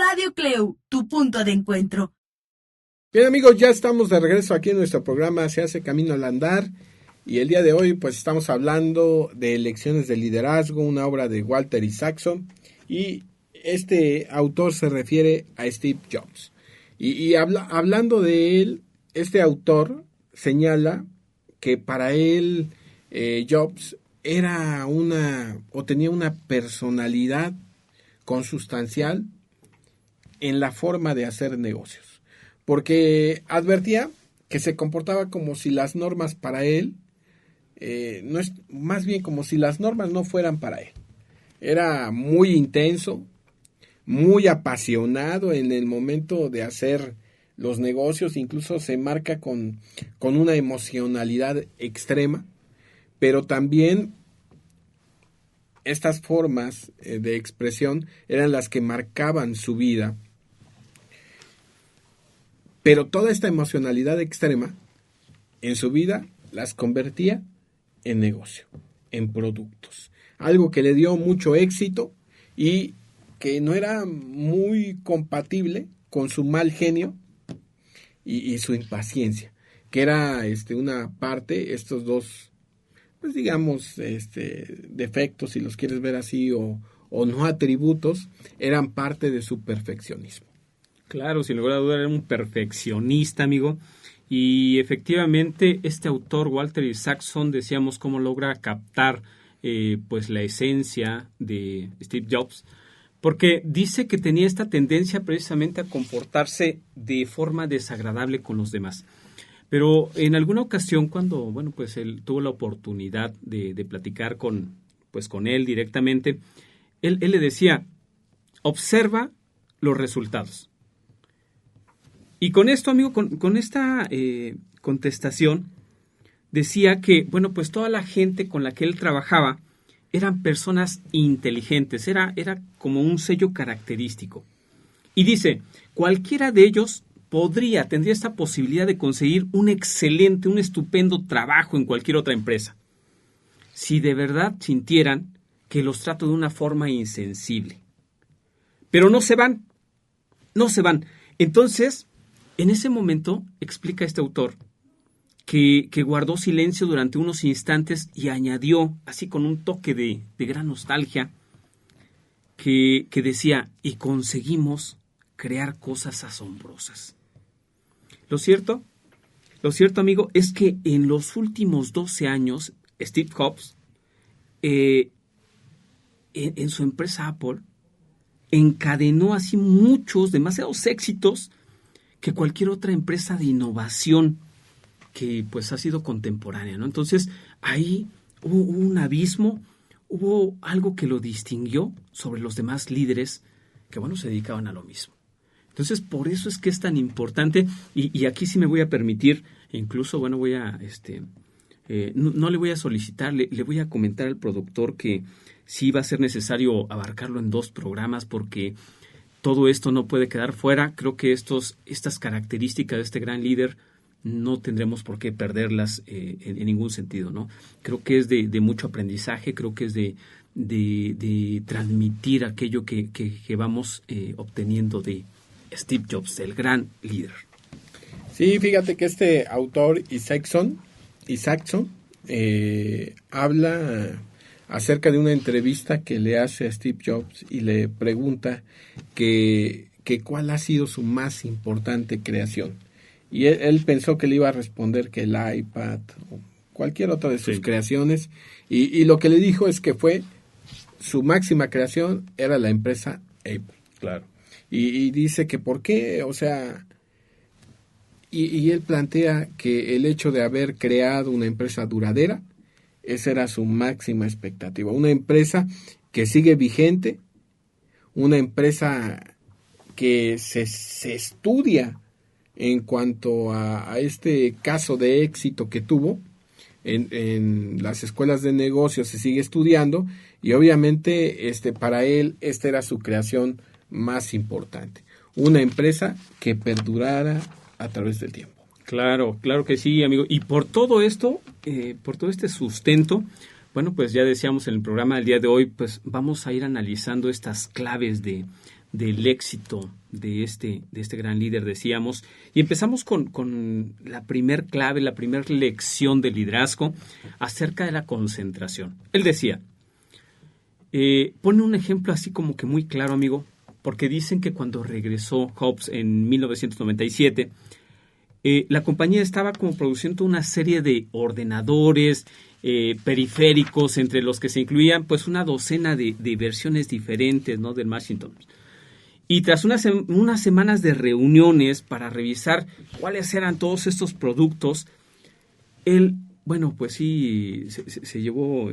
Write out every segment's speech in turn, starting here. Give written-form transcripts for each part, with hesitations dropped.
Radio Cleu, tu punto de encuentro. Bien amigos, ya estamos de regreso aquí en nuestro programa Se hace camino al andar y el día de hoy pues estamos hablando de Lecciones de liderazgo, una obra de Walter Isaacson, y este autor se refiere a Steve Jobs. Hablando de él, este autor señala que para él Jobs era tenía una personalidad consustancial en la forma de hacer negocios, porque advertía que se comportaba como si las normas para él, más bien como si las normas no fueran para él. Era muy intenso, muy apasionado en el momento de hacer los negocios, incluso se marca con una emocionalidad extrema, pero también estas formas de expresión eran las que marcaban su vida. Pero toda esta emocionalidad extrema en su vida las convertía en negocio, en productos. Algo que le dio mucho éxito y que no era muy compatible con su mal genio y su impaciencia, que era una parte, estos dos, pues digamos, defectos, si los quieres ver así, o no atributos, eran parte de su perfeccionismo. Claro, sin lugar a duda era un perfeccionista, amigo. Y efectivamente este autor, Walter Isaacson, decíamos cómo logra captar pues la esencia de Steve Jobs, porque dice que tenía esta tendencia precisamente a comportarse de forma desagradable con los demás. Pero en alguna ocasión cuando, pues él tuvo la oportunidad de platicar con él directamente, él le decía, observa los resultados. Y con esto, amigo, con esta contestación, decía que, pues toda la gente con la que él trabajaba eran personas inteligentes, era como un sello característico. Y dice, cualquiera de ellos tendría esta posibilidad de conseguir un estupendo trabajo en cualquier otra empresa, si de verdad sintieran que los trato de una forma insensible. Pero no se van. Entonces, en ese momento, explica este autor, que guardó silencio durante unos instantes y añadió, así con un toque de gran nostalgia, que decía, y conseguimos crear cosas asombrosas. Lo cierto, amigo, es que en los últimos 12 años, Steve Jobs, en su empresa Apple, encadenó así demasiados éxitos que cualquier otra empresa de innovación que pues ha sido contemporánea, ¿no? Entonces, ahí hubo un abismo, hubo algo que lo distinguió sobre los demás líderes que, se dedicaban a lo mismo. Entonces, por eso es que es tan importante, y aquí sí me voy a permitir, incluso, voy a, no le voy a solicitar, le voy a comentar al productor que sí va a ser necesario abarcarlo en 2 programas, porque todo esto no puede quedar fuera. Creo que estas características de este gran líder no tendremos por qué perderlas en ningún sentido, ¿no? Creo que es de mucho aprendizaje, creo que es de transmitir aquello que vamos obteniendo de Steve Jobs, el gran líder. Sí, fíjate que este autor Isaacson habla acerca de una entrevista que le hace a Steve Jobs y le pregunta que cuál ha sido su más importante creación. Y él pensó que le iba a responder que el iPad o cualquier otra de sus creaciones, y lo que le dijo es que fue su máxima creación era la empresa Apple. Claro. Y dice que por qué, y él plantea que el hecho de haber creado una empresa duradera, esa era su máxima expectativa. Una empresa que sigue vigente, una empresa que se estudia en cuanto a este caso de éxito que tuvo. En las escuelas de negocios se sigue estudiando, y obviamente para él esta era su creación más importante. Una empresa que perdurara a través del tiempo. Claro que sí, amigo. Y por todo esto, por todo este sustento, pues ya decíamos en el programa del día de hoy, pues vamos a ir analizando estas claves de del éxito de este gran líder, decíamos. Y empezamos con la primer clave, la primera lección del liderazgo acerca de la concentración. Él decía, pone un ejemplo así como que muy claro, amigo, porque dicen que cuando regresó Jobs en 1997, la compañía estaba como produciendo una serie de ordenadores, periféricos, entre los que se incluían pues una docena de versiones diferentes, ¿no?, del Macintosh. Y tras unas semanas de reuniones para revisar cuáles eran todos estos productos, él, bueno, pues sí, se llevó,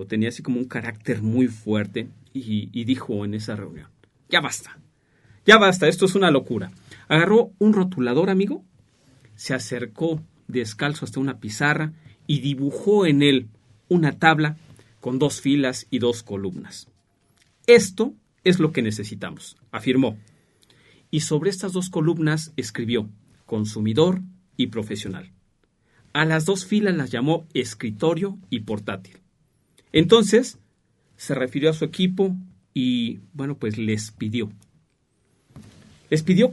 tenía así como un carácter muy fuerte y dijo en esa reunión, ya basta, esto es una locura. Agarró un rotulador, amigo, se acercó descalzo hasta una pizarra y dibujó en él una tabla con 2 filas y 2 columnas. Esto es lo que necesitamos, afirmó. Y sobre estas 2 columnas escribió consumidor y profesional. A las 2 filas las llamó escritorio y portátil. Entonces se refirió a su equipo y, bueno, pues les pidió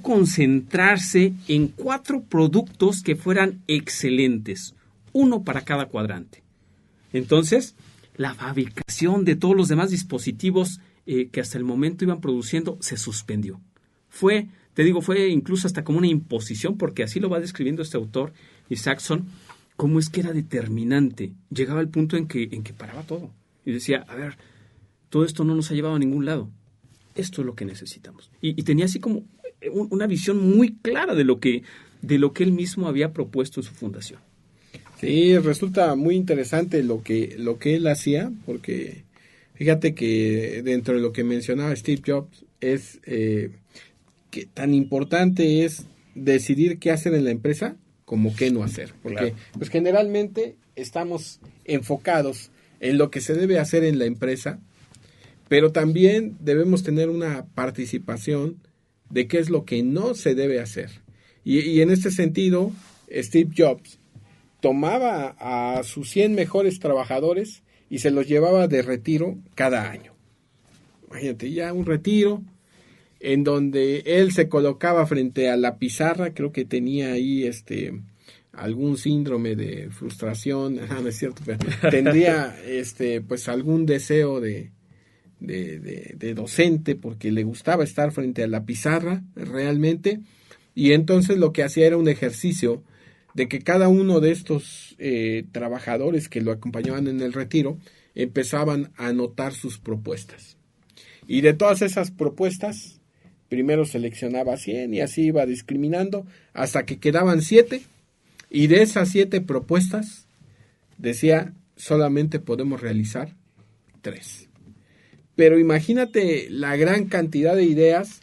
concentrarse en 4 productos que fueran excelentes, uno para cada cuadrante. Entonces, la fabricación de todos los demás dispositivos que hasta el momento iban produciendo se suspendió. Fue incluso hasta como una imposición, porque así lo va describiendo este autor, Isaacson, cómo es que era determinante. Llegaba al punto en que paraba todo. Y decía, a ver, todo esto no nos ha llevado a ningún lado. Esto es lo que necesitamos. Y tenía así como una visión muy clara de lo que él mismo había propuesto en su fundación. Sí, resulta muy interesante lo que él hacía, porque fíjate que dentro de lo que mencionaba Steve Jobs es que tan importante es decidir qué hacer en la empresa como qué no hacer, porque claro, pues generalmente estamos enfocados en lo que se debe hacer en la empresa, pero también debemos tener una participación de qué es lo que no se debe hacer. Y en este sentido, Steve Jobs tomaba a sus 100 mejores trabajadores y se los llevaba de retiro cada año. Imagínate, ya un retiro en donde él se colocaba frente a la pizarra, creo que tenía ahí algún síndrome de frustración, no es cierto, pero tendría pues algún deseo de docente, porque le gustaba estar frente a la pizarra realmente, y entonces lo que hacía era un ejercicio de que cada uno de estos trabajadores que lo acompañaban en el retiro empezaban a anotar sus propuestas, y de todas esas propuestas primero seleccionaba 100 y así iba discriminando hasta que quedaban 7, y de esas 7 propuestas decía solamente podemos realizar 3. Pero imagínate la gran cantidad de ideas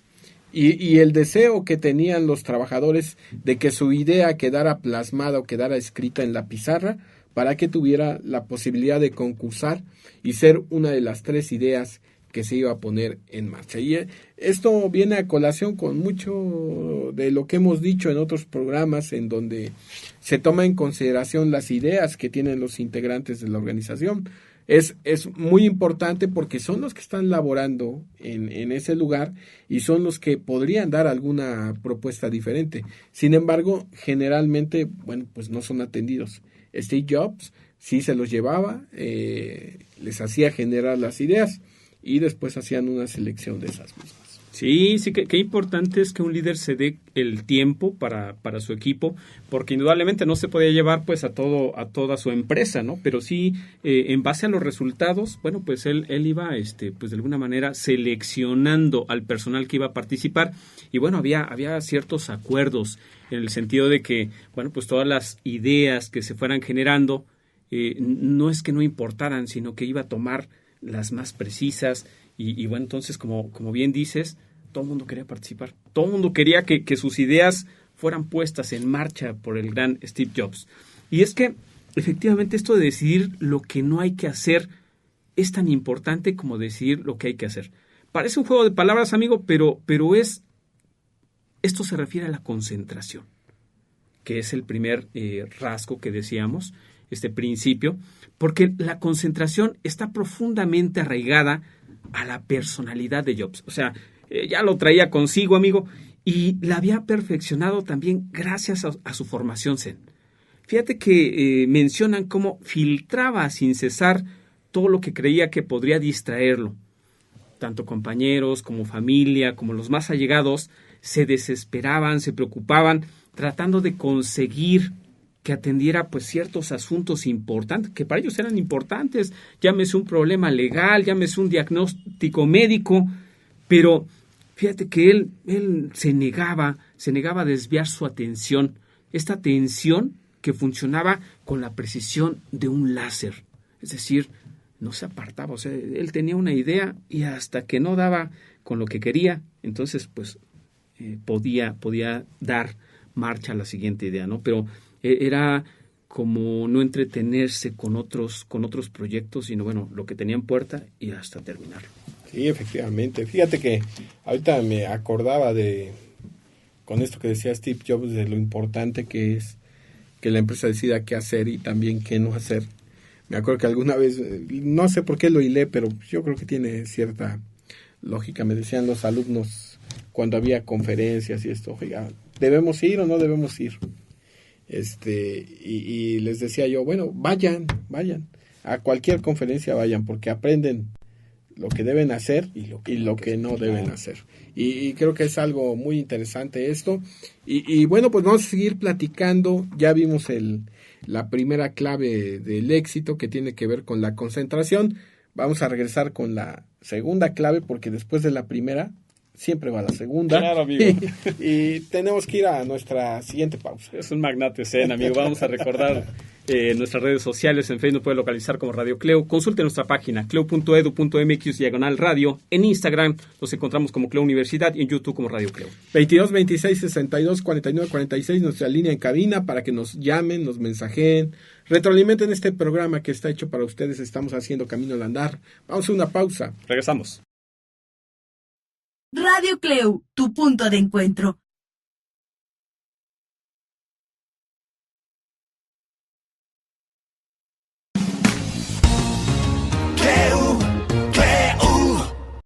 y el deseo que tenían los trabajadores de que su idea quedara plasmada o quedara escrita en la pizarra para que tuviera la posibilidad de concursar y ser una de las 3 ideas que se iba a poner en marcha. Y esto viene a colación con mucho de lo que hemos dicho en otros programas, en donde se toma en consideración las ideas que tienen los integrantes de la organización. Es muy importante porque son los que están laborando en ese lugar y son los que podrían dar alguna propuesta diferente. Sin embargo, generalmente, bueno, pues no son atendidos. Steve Jobs sí se los llevaba, les hacía generar las ideas y después hacían una selección de esas mismas. Sí, qué importante es que un líder se dé el tiempo para su equipo, porque indudablemente no se podía llevar pues a toda su empresa, ¿no? Pero sí, en base a los resultados, bueno, pues él iba pues de alguna manera seleccionando al personal que iba a participar, y bueno, había ciertos acuerdos en el sentido de que, bueno, pues todas las ideas que se fueran generando, no es que no importaran, sino que iba a tomar las más precisas. Y bueno, entonces, como bien dices, todo el mundo quería participar. Todo el mundo quería que sus ideas fueran puestas en marcha por el gran Steve Jobs. Y es que, efectivamente, esto de decidir lo que no hay que hacer es tan importante como decidir lo que hay que hacer. Parece un juego de palabras, amigo, pero esto se refiere a la concentración, que es el primer rasgo que decíamos, este principio, porque la concentración está profundamente arraigada a la personalidad de Jobs. O sea, ya lo traía consigo, amigo, y la había perfeccionado también gracias a su formación Zen. Fíjate que mencionan cómo filtraba sin cesar todo lo que creía que podría distraerlo. Tanto compañeros como familia, como los más allegados, se desesperaban, se preocupaban, tratando de conseguir que atendiera pues ciertos asuntos importantes, que para ellos eran importantes, llámese un problema legal, llámese un diagnóstico médico, pero fíjate que él se negaba a desviar su atención, esta atención que funcionaba con la precisión de un láser, es decir, no se apartaba, o sea, él tenía una idea y hasta que no daba con lo que quería, entonces pues podía dar marcha a la siguiente idea, ¿no? Pero era como no entretenerse con otros proyectos, sino bueno, lo que tenía en puerta y hasta terminarlo. Sí, efectivamente. Fíjate que ahorita me acordaba con esto que decía Steve Jobs, de lo importante que es que la empresa decida qué hacer y también qué no hacer. Me acuerdo que alguna vez, no sé por qué lo hilé, pero yo creo que tiene cierta lógica. Me decían los alumnos cuando había conferencias y esto, oiga, ¿debemos ir o no debemos ir? Y les decía yo, bueno, vayan, a cualquier conferencia vayan, porque aprenden lo que deben hacer y lo que no deben hacer. Y creo que es algo muy interesante esto. Y bueno, pues vamos a seguir platicando. Ya vimos la primera clave del éxito, que tiene que ver con la concentración. Vamos a regresar con la segunda clave, porque después de la primera siempre va la segunda. Claro, amigo. Y tenemos que ir a nuestra siguiente pausa. Es un magnate Zen, amigo. Vamos a recordar nuestras redes sociales. En Facebook puede localizar como Radio Cleo. Consulte nuestra página cleo.edu.mx/radio. En Instagram nos encontramos como Cleo Universidad y en YouTube como Radio Cleo. 22 26 62 49 46, nuestra línea en cabina para que nos llamen, nos mensajeen, retroalimenten este programa que está hecho para ustedes. Estamos haciendo Camino al Andar. Vamos a una pausa. Regresamos. Radio Cleu, tu punto de encuentro.